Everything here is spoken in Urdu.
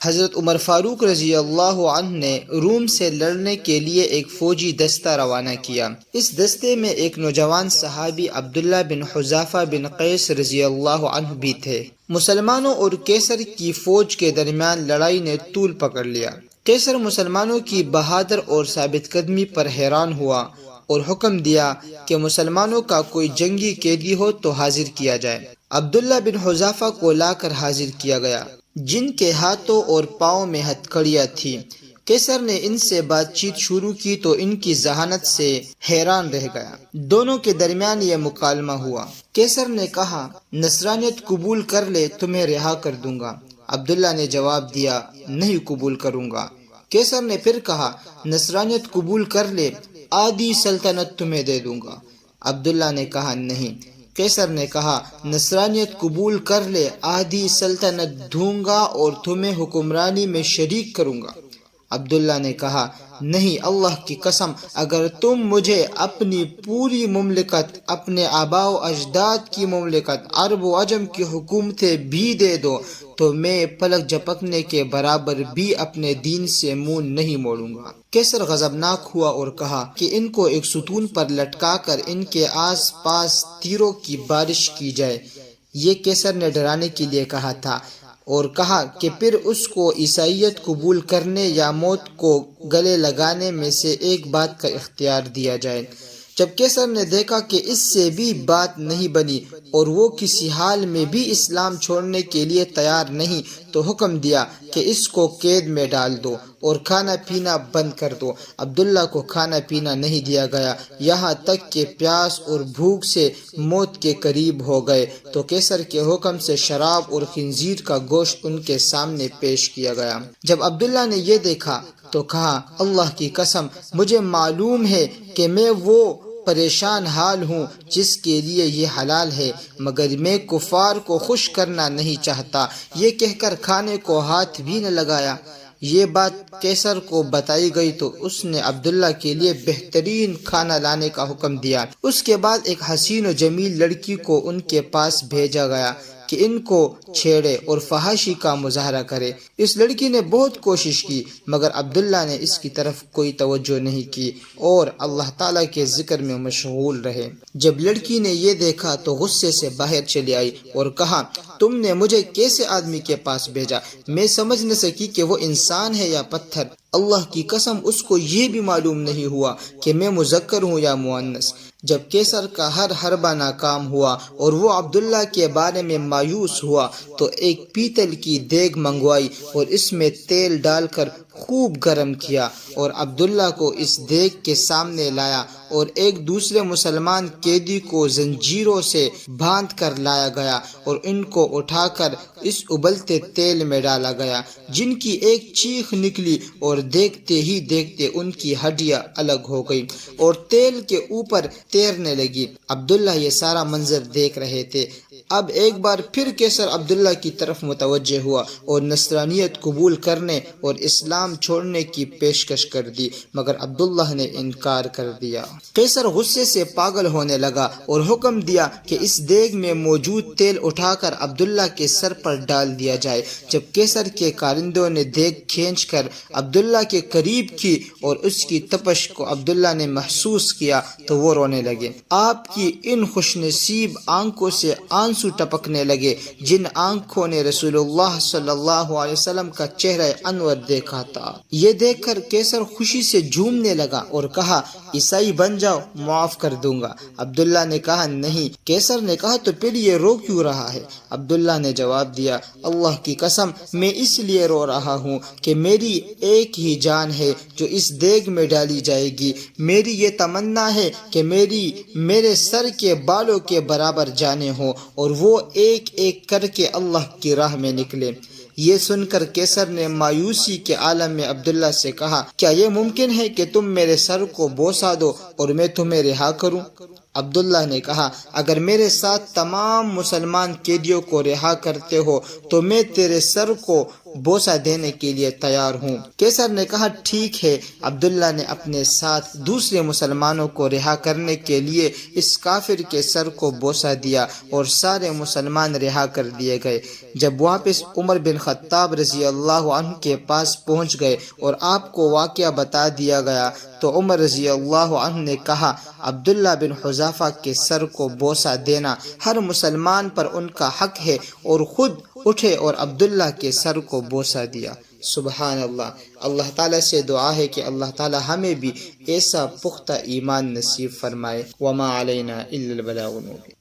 حضرت عمر فاروق رضی اللہ عنہ نے روم سے لڑنے کے لیے ایک فوجی دستہ روانہ کیا۔ اس دستے میں ایک نوجوان صحابی عبداللہ بن حذافہ بن قیس رضی اللہ عنہ بھی تھے۔ مسلمانوں اور کیسر کی فوج کے درمیان لڑائی نے طول پکڑ لیا۔ کیسر مسلمانوں کی بہادر اور ثابت قدمی پر حیران ہوا اور حکم دیا کہ مسلمانوں کا کوئی جنگی قیدی ہو تو حاضر کیا جائے۔ عبداللہ بن حذافہ کو لا کر حاضر کیا گیا، جن کے ہاتھوں اور پاؤں میں ہتھکڑیاں تھیں۔ کیسر نے ان سے بات چیت شروع کی تو ان کی ذہانت سے حیران رہ گیا۔ دونوں کے درمیان یہ مکالمہ ہوا۔ کیسر نے کہا، نصرانیت قبول کر لے، تمہیں رہا کر دوں گا۔ عبداللہ نے جواب دیا، نہیں قبول کروں گا۔ کیسر نے پھر کہا، نصرانیت قبول کر لے، آدھی سلطنت تمہیں دے دوں گا۔ عبداللہ نے کہا، نہیں۔ کیسر نے کہا، نصرانیت قبول کر لے، آدھی سلطنت دوں گا اور تمہیں حکمرانی میں شریک کروں گا۔ عبداللہ نے کہا، نہیں، اللہ کی قسم، اگر تم مجھے اپنی پوری مملکت، اپنے آباء و اجداد کی مملکت، عرب و عجم کی حکومتیں بھی دے دو تو میں پلک جھپکنے کے برابر بھی اپنے دین سے منہ نہیں موڑوں گا۔ کیسر غضبناک ہوا اور کہا کہ ان کو ایک ستون پر لٹکا کر ان کے آس پاس تیروں کی بارش کی جائے۔ یہ کیسر نے ڈرانے کے لیے کہا تھا، اور کہا کہ پھر اس کو عیسائیت قبول کرنے یا موت کو گلے لگانے میں سے ایک بات کا اختیار دیا جائے۔ جب کیسر نے دیکھا کہ اس سے بھی بات نہیں بنی اور وہ کسی حال میں بھی اسلام چھوڑنے کے لیے تیار نہیں، تو حکم دیا کہ اس کو قید میں ڈال دو اور کھانا پینا بند کر دو۔ عبداللہ کو کھانا پینا نہیں دیا گیا، یہاں تک کہ پیاس اور بھوک سے موت کے قریب ہو گئے تو کیسر کے حکم سے شراب اور خنزیر کا گوشت ان کے سامنے پیش کیا گیا۔ جب عبداللہ نے یہ دیکھا تو کہا، اللہ کی قسم، مجھے معلوم ہے کہ میں وہ پریشان حال ہوں جس کے لیے یہ حلال ہے، مگر میں کفار کو خوش کرنا نہیں چاہتا۔ یہ کہہ کر کھانے کو ہاتھ بھی نہ لگایا۔ یہ بات کیسر کو بتائی گئی تو اس نے عبداللہ کے لیے بہترین کھانا لانے کا حکم دیا۔ اس کے بعد ایک حسین و جمیل لڑکی کو ان کے پاس بھیجا گیا کہ ان کو چھیڑے اور فحاشی کا مظاہرہ کرے۔ اس لڑکی نے بہت کوشش کی مگر عبداللہ نے اس کی طرف کوئی توجہ نہیں کی اور اللہ تعالیٰ کے ذکر میں مشغول رہے۔ جب لڑکی نے یہ دیکھا تو غصے سے باہر چلی آئی اور کہا، تم نے مجھے کیسے آدمی کے پاس بھیجا؟ میں سمجھ نہ سکی کہ وہ انسان ہے یا پتھر۔ اللہ کی قسم، اس کو یہ بھی معلوم نہیں ہوا کہ میں مذکر ہوں یا مؤنث۔ جب کیسر کا ہر حربہ ناکام ہوا اور وہ عبداللہ کے بارے میں مایوس ہوا تو ایک پیتل کی دیگ منگوائی اور اس میں تیل ڈال کر خوب گرم کیا اور عبداللہ کو اس دیگ کے سامنے لایا اور ایک دوسرے مسلمان قیدی کو زنجیروں سے باندھ کر لایا گیا اور ان کو اٹھا کر اس ابلتے تیل میں ڈالا گیا، جن کی ایک چیخ نکلی اور دیکھتے ہی دیکھتے ان کی ہڈیاں الگ ہو گئی اور تیل کے اوپر تیرنے لگی۔ عبداللہ یہ سارا منظر دیکھ رہے تھے۔ اب ایک بار پھر کیسر عبداللہ کی طرف متوجہ ہوا اور نصرانیت قبول کرنے اور اسلام چھوڑنے کی پیشکش کر دی، مگر عبداللہ نے انکار کر دیا۔ کیسر غصے سے پاگل ہونے لگا اور حکم دیا کہ اس دیگ میں موجود تیل اٹھا کر عبداللہ کے سر پر ڈال دیا جائے۔ جب کیسر کے کارندوں نے دیگ کھینچ کر عبداللہ کے قریب کی اور اس کی تپش کو عبداللہ نے محسوس کیا تو وہ رونے لگے۔ آپ کی ان خوش نصیب آنکھوں سے آنسو ٹپکنے لگے جن آنکھوں نے رسول اللہ صلی اللہ علیہ وسلم کا چہرہ انور دیکھا تھا۔ یہ دیکھ کر کیسر خوشی سے جھومنے لگا اور کہا، عیسائی بن جاؤ، معاف کر دوں گا۔ عبداللہ نے کہا، نہیں۔ کیسر نے کہا، تو پھر یہ رو کیوں رہا ہے؟ عبداللہ نے جواب دیا، اللہ کی قسم، میں اس لیے رو رہا ہوں کہ میری ایک ہی جان ہے جو اس دیگ میں ڈالی جائے گی۔ میری یہ تمنا ہے کہ میرے سر کے بالوں کے برابر جانیں ہوں اور وہ ایک ایک کر کے اللہ کی راہ میں نکلے۔ یہ سن کر کیسر نے مایوسی کے عالم میں عبداللہ سے کہا، کیا یہ ممکن ہے کہ تم میرے سر کو بوسہ دو اور میں تمہیں رہا کروں؟ عبداللہ نے کہا، اگر میرے ساتھ تمام مسلمان قیدیوں کو رہا کرتے ہو تو میں تیرے سر کو بوسہ دینے کے لیے تیار ہوں۔ کیسر نے کہا ٹھیک ہے۔ عبداللہ نے اپنے ساتھ دوسرے مسلمانوں کو رہا کرنے کے لیے اس کافر کے سر کو بوسہ دیا اور سارے مسلمان رہا کر دیے گئے۔ جب واپس عمر بن خطاب رضی اللہ عنہ کے پاس پہنچ گئے اور آپ کو واقعہ بتا دیا گیا تو عمر رضی اللہ عنہ نے کہا عبداللہ بن حذافہ کے سر کو بوسہ دینا ہر مسلمان پر ان کا حق ہے، اور خود اٹھے اور عبداللہ کے سر کو بوسہ دیا۔ سبحان اللہ۔ اللہ تعالیٰ سے دعا ہے کہ اللہ تعالیٰ ہمیں بھی ایسا پختہ ایمان نصیب فرمائے۔ وما علینا الا البلاغ المبین۔